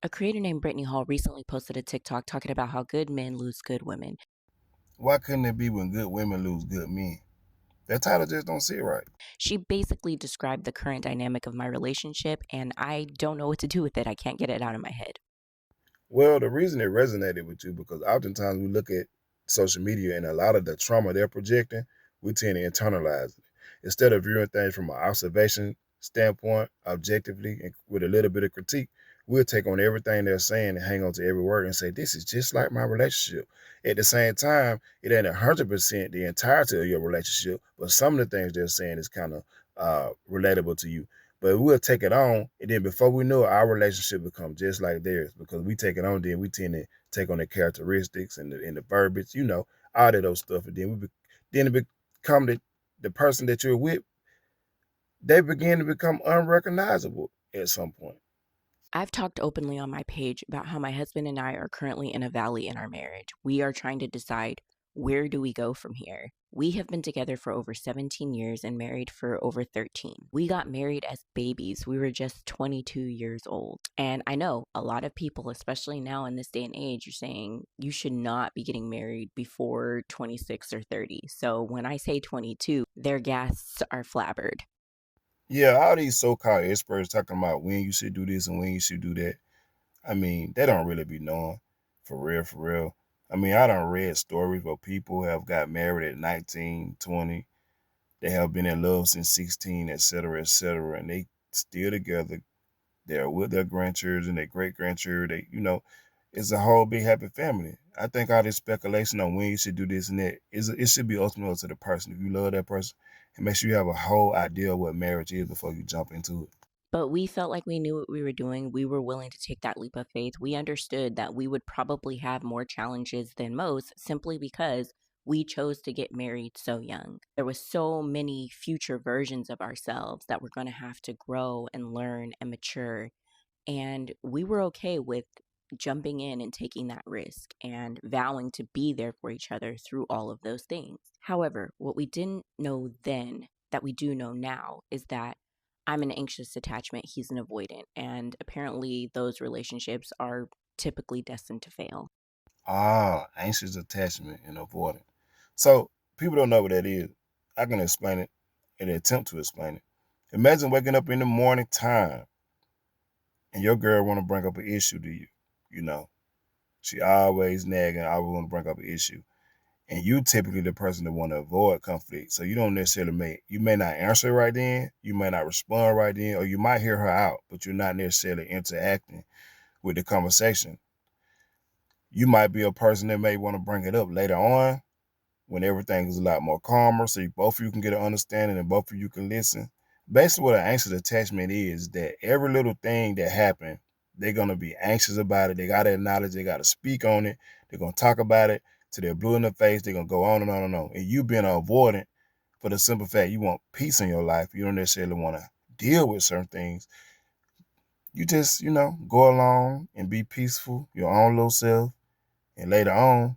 A creator named Brittany Hall recently posted a TikTok talking about how good men lose good women. Why couldn't it be when good women lose good men? That title just don't sit right. She basically described the current dynamic of my relationship, and I don't know what to do with it. I can't get it out of my head. Well, the reason it resonated with you because oftentimes we look at social media and a lot of the trauma they're projecting, we tend to internalize it. Instead of viewing things from an observation standpoint, objectively, and with a little bit of critique, we'll take on everything they're saying and hang on to every word and say, this is just like my relationship. At the same time, it ain't 100% the entirety of your relationship, but some of the things they're saying is kind of relatable to you. But we'll take it on, and then before we know it, our relationship becomes just like theirs because we take it on. Then we tend to take on the characteristics and the verbiage, all of those stuff, and then it become the person that you're with. They begin to become unrecognizable at some point. I've talked openly on my page about how my husband and I are currently in a valley in our marriage. We are trying to decide, where do we go from here? We have been together for over 17 years and married for over 13. We got married as babies. We were just 22 years old. And I know a lot of people, especially now in this day and age, are saying you should not be getting married before 26 or 30. So when I say 22, their gasps are flabbered. Yeah, all these so-called experts talking about when you should do this and when you should do that. I mean, they don't really be knowing, for real, for real. I mean, I done read stories where people have got married at 19, 20. They have been in love since 16, etc., and they still together. They're with their grandchildren, their great grandchildren. It's a whole big happy family. I think all this speculation on when you should do this and that it should be ultimately up to the person. If you love that person, and make sure you have a whole idea of what marriage is before you jump into it. But we felt like we knew what we were doing. We were willing to take that leap of faith. We understood that we would probably have more challenges than most simply because we chose to get married so young. There was so many future versions of ourselves that were going to have to grow and learn and mature. And we were okay with jumping in and taking that risk and vowing to be there for each other through all of those things. However, what we didn't know then that we do know now is that I'm an anxious attachment, he's an avoidant, and apparently those relationships are typically destined to fail. Ah, anxious attachment and avoidant. So people don't know what that is. I can explain it and attempt to explain it. Imagine waking up in the morning time and your girl want to bring up an issue to you. You know, she always nagging, always want to bring up an issue. And you typically the person that want to avoid conflict. So you don't necessarily you may not answer right then, you may not respond right then, or you might hear her out, but you're not necessarily interacting with the conversation. You might be a person that may want to bring it up later on when everything is a lot more calmer, so both of you can get an understanding and both of you can listen. Basically, what an anxious attachment is that every little thing that happened, they're gonna be anxious about it. They gotta acknowledge, they gotta speak on it. They're gonna talk about it till they're blue in the face. They're gonna go on and on and on. And you being an avoidant for the simple fact you want peace in your life. You don't necessarily want to deal with certain things. You just, go along and be peaceful, your own little self, and later on,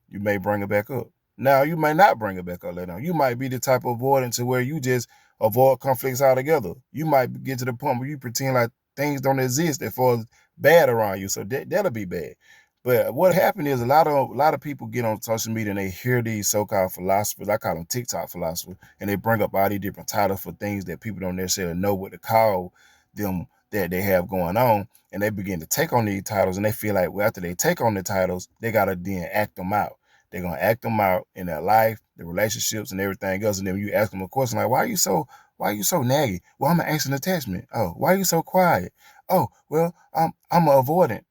you may bring it back up. Now, you may not bring it back up later on. You might be the type of avoidant to where you just avoid conflicts altogether. You might get to the point where you pretend like things don't exist that far bad around you. So that'll be bad. But what happened is a lot of people get on social media and they hear these so-called philosophers. I call them TikTok philosophers, and they bring up all these different titles for things that people don't necessarily know what to call them that they have going on, and they begin to take on these titles, and they feel like, well, after they take on the titles, they gotta then act them out. They're gonna act them out in their life, the relationships, and everything else. And then you ask them a question like, why are you so naggy? Well, I'm an anxious attachment. Oh, why are you so quiet? Oh, well, I'm an avoidant.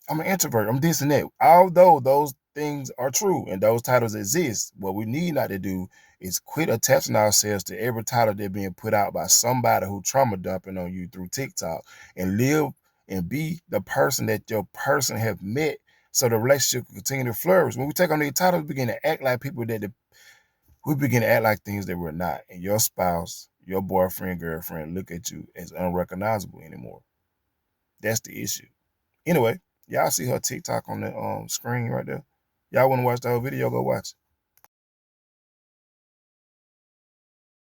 I'm an introvert. I'm this and that. Although those things are true and those titles exist, what we need not to do is quit attaching ourselves to every title that's being put out by somebody who trauma dumping on you through TikTok, and live and be the person that your person have met so the relationship can continue to flourish. When we take on these titles, we begin to act like people we begin to act like things that we're not. And your spouse, your boyfriend, girlfriend look at you as unrecognizable anymore. That's the issue. Anyway, y'all see her TikTok on the screen right there. Y'all want to watch the whole video? Go watch it.